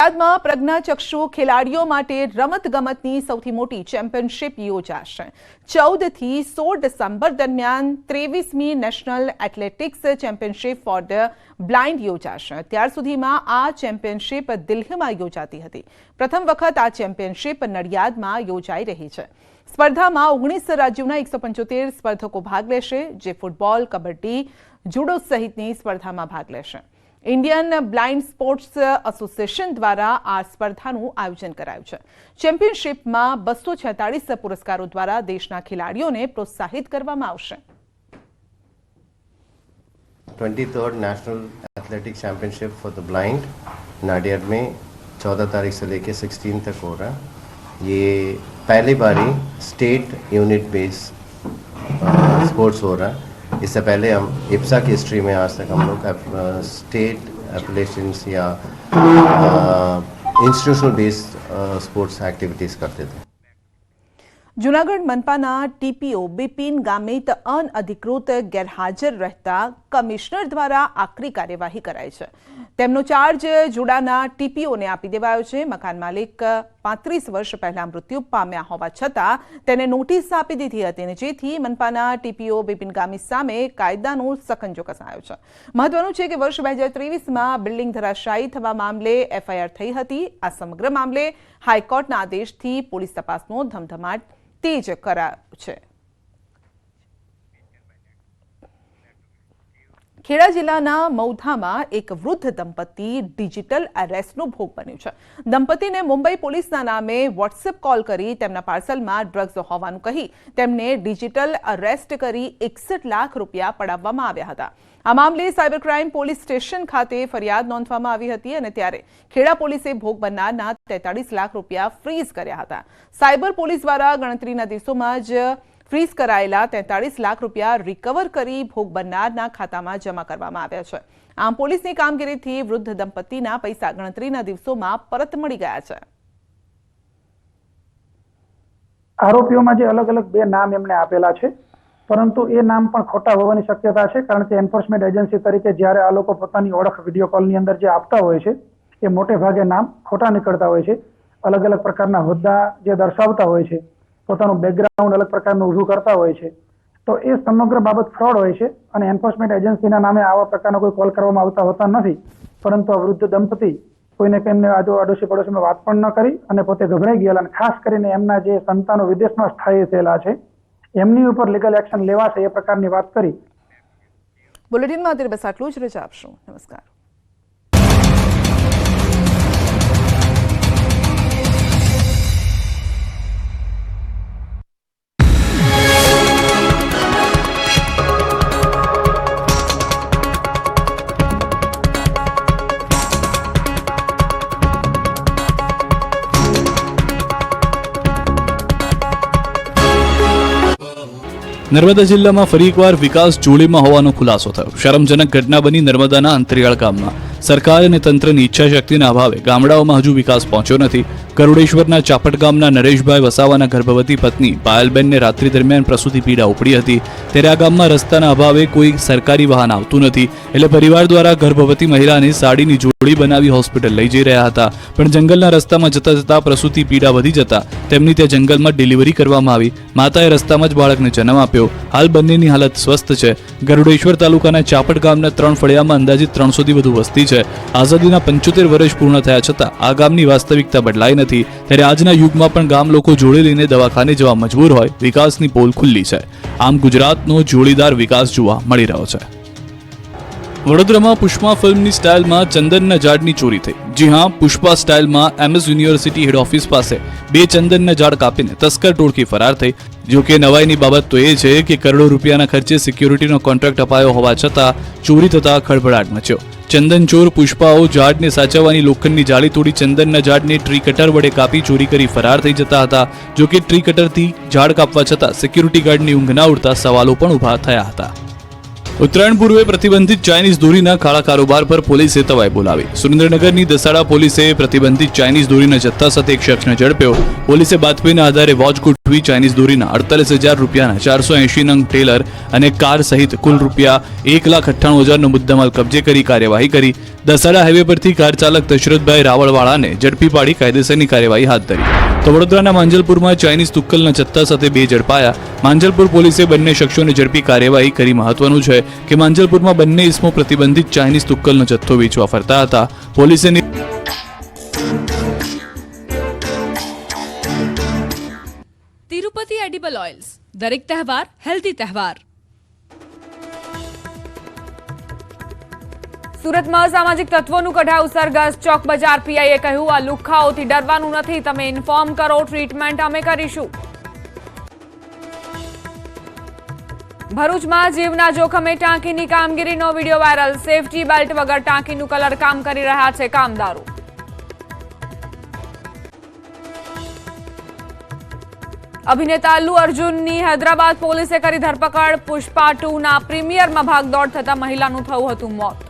નડિયાદમાં પ્રજ્ઞાચક્ષુ ખેલાડીઓ માટે રમતગમતની સૌથી મોટી ચેમ્પિયનશિપ યોજાશે। 14 થી 16 ડિસેમ્બર દરમિયાન 23મી national athletics championship for the blind યોજાશે। અત્યાર સુધીમાં આ ચેમ્પિયનશિપ દિલ્હીમાં યોજાતી હતી। પ્રથમ વખત આ ચેમ્પિયનશિપ નડિયાદમાં યોજાઈ રહી છે। સ્પર્ધામાં 19 રાજ્યોના 175 સ્પર્ધકો ભાગ લેશે, જે ફૂટબોલ, કબડ્ડી, જુડો સહિતની સ્પર્ધામાં ભાગ લેશે। इंडियन ब्लाइंड स्पोर्ट्स एसोसिएशन द्वारा आ स्पर्धाનું આયોજન કરાયું છે। ચેમ્પિયનશિપમાં 246 પુરસ્કારો દ્વારા દેશના ખેલાડીઓને પ્રોત્સાહિત કરવામાં આવશે। 23rd national athletics championship for the blind Nadiad में 14 तारीख से लेके 16 तक हो रहा है। ये पहली बारी स्टेट यूनिट बेस स्पोर्ट्स हो रहा है। इससे पहले हम इप्सा की हिस्ट्री में आज तक हम लोग स्टेट एप्लेशंस या इंस्टीट्यूशनल बेस्ड स्पोर्ट्स एक्टिविटीज़ करते थे। जूनागढ़ मनपाना टीपीओ बिपिन गामित अनअधिकृत गैरहाजर रहता कमिश्नर द्वारा आकरी कार्यवाही कराई है। તેમનો ચાર્જ જોડાના ટીપીઓને આપી દેવાયો છે। મકાન માલિક 35 વર્ષ પહેલા મૃત્યુ પામ્યા હોવા છતાં તેને નોટિસ આપી દીધી હતી, અને જેથી મનપાના ટીપીઓ બિપિન ગામી સામે કાયદાનો સકંજો કસાયો છે। મહત્વનું છે કે વર્ષ 2023માં બિલ્ડિંગ ધરાશાયી થવા મામલે એફઆઈઆર થઈ હતી। આ સમગ્ર મામલે હાઈકોર્ટના આદેશથી પોલીસ તપાસનો ધમધમાટ તેજ કરાયો છે। ખેડા જિલ્લાના મૌધામાં એક વૃદ્ધ દંપતી ડિજિટલ અરેસ્ટનો ભોગ બન્યું છે। દંપતીને મુંબઈ પોલીસના નામે વોટ્સએપ કોલ કરી તેમના પાર્સલમાં ડ્રગ્સ હોવાનું કહી તેમને ડિજિટલ અરેસ્ટ કરી 61 લાખ રૂપિયા પડાવવામાં આવ્યા હતા। આ મામલે સાયબર ક્રાઇમ પોલીસ સ્ટેશન ખાતે ફરિયાદ નોંધવામાં આવી હતી, અને ત્યારે ખેડા પોલીસે ભોગ બનનારના 43 લાખ રૂપિયા ફ્રીઝ કર્યા હતા। સાયબર પોલીસ દ્વારા ગણતરીના દિવસોમાં જ ફ્રીઝ કરાયેલા 43 લાખ રૂપિયા રિકવર કરી ભોગ બનનારના ખાતામાં જમા કરવામાં આવ્યા છે। આમ પોલીસની કામગીરીથી વૃદ્ધ દંપતીના પૈસા ગણતરીના દિવસોમાં પરત મળી ગયા છે। આરોપીઓમાં જે અલગ અલગ બે નામ એમને આપેલા છે, પરંતુ એ નામ પણ ખોટા હોવાની શક્યતા છે, કારણ કે એન્ફોર્સમેન્ટ એજન્સી તરીકે જ્યારે આ લોકો પોતાની ઓળખ વિડીયો કોલની અંદર જે આપતા હોય છે એ મોટે ભાગે નામ ખોટા નીકળતા હોય છે। અલગ અલગ પ્રકારના હોદ્દા જે દર્શાવતા હોય છે, પોતાનું બેકગ્રાઉન્ડ અલગ પ્રકારનું ઊભું કરતા હોય છે, તો એ સમગ્ર બાબત ફ્રોડ હોય છે, અને એન્ફોર્સમેન્ટ એજન્સીના નામે આવા પ્રકારના કોઈ કોલ કરવામાં આવતા હોતા નથી। પરંતુ આ વૃદ્ધ દંપતી કોઈને કેમને આડોશી પડોશીમાં વાત પણ ન કરી અને પોતે ગભરાઈ ગયેલા, અને ખાસ કરીને એમના જે સંતાનો વિદેશમાં સ્થાયી થયેલા છે એમની ઉપર લીગલ એક્શન લેવાશે એ પ્રકારની વાત કરી। બુલેટિનમાં અત્યારે બસ આટલું જ। રજા આપશું। નમસ્કાર। નર્મદા જિલ્લામાં ફરી એકવાર વિકાસ જોડીમાં હોવાનો ખુલાસો થયો। શરમજનક ઘટના બની નર્મદાના અંતરિયાળ ગામમાં। સરકાર અને તંત્રની ઈચ્છાશક્તિના અભાવે ગામડાઓમાં હજુ વિકાસ પહોંચ્યો નથી। ગરુડેશ્વરના ચાપટ ગામના નરેશભાઈ વસાવાના ગર્ભવતી પત્ની પાયલબેનને રાત્રિ દરમિયાન પ્રસૂતિ પીડા ઉપડી હતી, ત્યારે આ ગામમાં રસ્તાના અભાવે કોઈ સરકારી વાહન આવતું નથી, એટલે પરિવાર દ્વારા ગર્ભવતી મહિલાને સાડીની જોડી બનાવી હોસ્પિટલ લઈ જઈ રહ્યા હતા, પણ જંગલના રસ્તામાં જતા જતા પ્રસૂતિ પીડા વધી જતા તેમની ત્યાં જંગલમાં ડિલિવરી કરવામાં આવી। માતાએ રસ્તામાં જ બાળકને જન્મ આપ્યો। હાલ બંનેની હાલત સ્વસ્થ છે। ગરુડેશ્વર તાલુકાના ચાપટ ગામના 3 ફળિયામાં અંદાજિત 300 થી વધુ વસ્તી છે। આઝાદીના 75 વર્ષ પૂર્ણ થયા છતાં આ ગામની વાસ્તવિકતા બદલાઈ નથી, ત્યારે આજના યુગમાં પણ ગામ લોકો જોડે લઈને દવાખાને જવા મજબૂર હોય। વિકાસની પોલ ખુલ્લી છે। આમ ગુજરાતનો જોડીદાર વિકાસ જોવા મળી રહ્યો છે। વડોદરામાં પુષ્પા ફિલ્મની સ્ટાઇલમાં ચંદનના ઝાડની ચોરી થઈ। જી હા, પુષ્પા સ્ટાઇલમાં એમએસ યુનિવર્સિટી હેડ ઓફિસ પાસે 2 ચંદનના ઝાડ કાપીને તસ્કર ટોળકી ફરાર થઈ। જો કે નવાઈની બાબત તો એ છે કે કરોડો રૂપિયાના ખર્ચે સિક્યોરિટીનો કોન્ટ્રાક્ટ અપાયો હોવા છતાં ચોરી થતા ખળભળાટ મચ્યો। ચંદન ચોર પુષ્પાઓ ઝાડને સાચવવાની લોખંડની જાળી તોડી ચંદનના ઝાડને ટ્રી કટર વડે કાપી ચોરી કરી ફરાર થઈ જતા હતા। જો કે ટ્રી કટરથી ઝાડ કાપવા છતાં સિક્યોરિટી ગાર્ડની ઊંઘ ના ઉડતા સવાલો પણ ઊભા થયા હતા। ઉત્તરાયણ પૂર્વે પ્રતિબંધિત ચાઇનીઝ દોરીના કાળા કારોબાર પર પોલીસે તવાઈ બોલાવી। સુરેન્દ્રનગરની દસાડા પોલીસે પ્રતિબંધિત ચાઇનીઝ દોરીના જથ્થા સાથે એક શખ્સને ઝડપ્યો। પોલીસે બાતમીના આધારે વોચ ગોઠવી ચાઇનીઝ દોરીના 48,000 રૂપિયાના 480 નંગ ટેલર અને કાર સહિત કુલ રૂપિયા 1,98,000નો મુદ્દામાલ કબજે કરી કાર્યવાહી કરી। દસાડા હાઈવે પરથી કાર ચાલક દશરથભાઈ રાવળવાળાને ઝડપી પાડી કાયદેસરની કાર્યવાહી હાથ ધરી. તો વડોદરાના માંજલપુરમાં ચાઇનીઝ તુક્કલના જથ્થા સાથે 2 ઝડપાયા. માંજલપુર પોલીસે બંને શખ્સોને ઝડપી કાર્યવાહી કરી. મહત્વનું છે કે માંજલપુરમાં બંને ઇસમો પ્રતિબંધિત ચાઇનીઝ તુક્કલનો જથ્થો વેચવા ફરતા હતા. પોલીસે તિરુપતિ એડિબલ ઓઇલ્સ, દરેક તહેવાર હેલ્ધી તહેવાર. સુરતમાં સામાજિક તત્વોનું કઢાયું સરઘસ. ચોક બજાર પીઆઈએ કહ્યું, આ લુખ્ખાઓથી ડરવાનું નથી, તમે ઇન્ફોર્મ કરો, ટ્રીટમેન્ટ અમે કરીશું. ભરૂચમાં જીવના જોખમે ટાંકીની કામગીરીનો વિડીયો વાયરલ. સેફટી બેલ્ટ વગર ટાંકીનું કલર કામ કરી રહ્યા છે કામદારો. અભિનેતા અલ્લુ અર્જુનની હૈદરાબાદ પોલીસે કરી ધરપકડ. પુષ્પા 2ના પ્રીમિયરમાં ભાગદોડ થતા મહિલાનું થયું હતું મોત.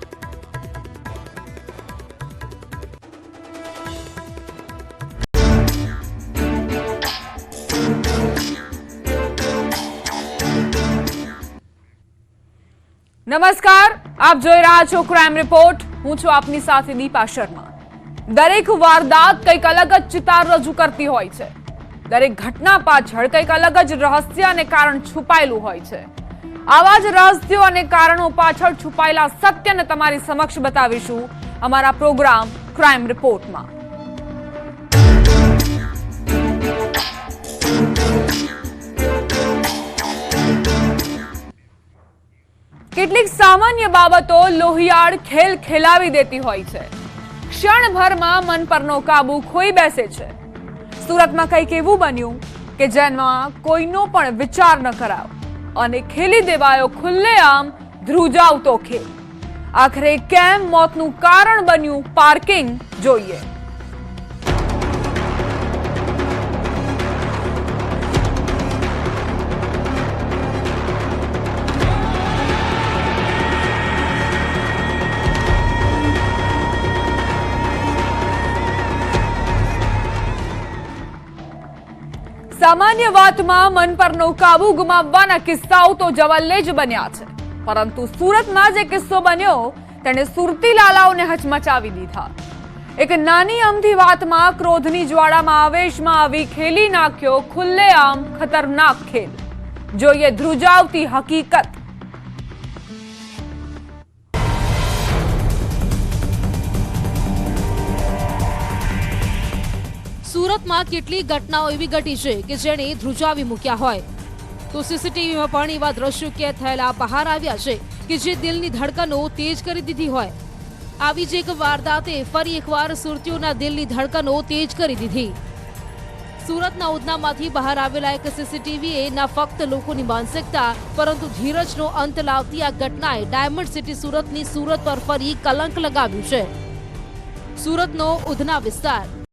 નમસ્કાર, આપ જોઈ રહ્યા છો ક્રાઇમ રિપોર્ટ. હું છું આપની સાથે દીપા શર્મા. દરેક વારદાત કંઈક અલગ જ ચિતાર રજૂ કરતી હોય છે. દરેક ઘટના પાછળ કંઈક અલગ જ રહસ્ય અને કારણ છુપાયેલું હોય છે. આવા જ રહસ્યો અને કારણો પાછળ છુપાયેલા સત્યને તમારી સમક્ષ બતાવીશું અમારા પ્રોગ્રામ ક્રાઇમ રિપોર્ટમાં. કેટલીક સામાન્ય બાબતો લોહિયાળ ખેલ ખેલાવી દેતી હોય છે. ક્ષણભરમાં મન પરનો કાબુ ખોઈ બેસે છે. સુરતમાં કંઈક એવું બન્યું કે જેમાં કોઈનો પણ વિચાર ન કરાયો અને ખેલી દેવાયો ખુલ્લેઆમ ધ્રુજાવતો ખેલ. આખરે કેમ મોતનું કારણ બન્યું પાર્કિંગ, જોઈએ. સામાન્ય વાતમાં મન પરનો કાબુ ગુમાવવાના કિસ્સાઓ તો જવલ્લે જ બન્યા છે, પરંતુ સુરતમાં જે કિસ્સો બન્યો તેણે સુરતી લાલાઓને હચમચાવી દીધા. એક નાની અમથી વાતમાં ક્રોધની જ્વાળામાં આવેશમાં આવી ખેલી નાખ્યો ખુલ્લેઆમ ખતરનાક ખેલ. જોઈએ ધ્રુજાવતી હકીકત. સુરતમાં કેટલીક ઘટનાઓ એવી ઘટી છે કે જેણે ધ્રુજાવી મૂક્યા હોય, તો સીસીટીવીમાં પણ એવા દ્રશ્યો કેદ થયેલા બહાર આવ્યા છે કે જે દિલની ધડકનો તેજ કરી દીધી હોય. આવી જ એક વારદાતે ફરી એકવાર સુરતીઓના દિલની ધડકનો તેજ કરી દીધી. સુરતના ઉધનામાંથી બહાર આવેલા એક સીસીટીવીએ ન ફક્ત લોકોની માનસિકતા પરંતુ ધીરજનો અંત લાવતી આ ઘટનાએ ડાયમંડ સિટી સુરતની સુરત પર ફરી કલંક લગાવ્યું છે. સુરતનો ઉધના વિસ્તાર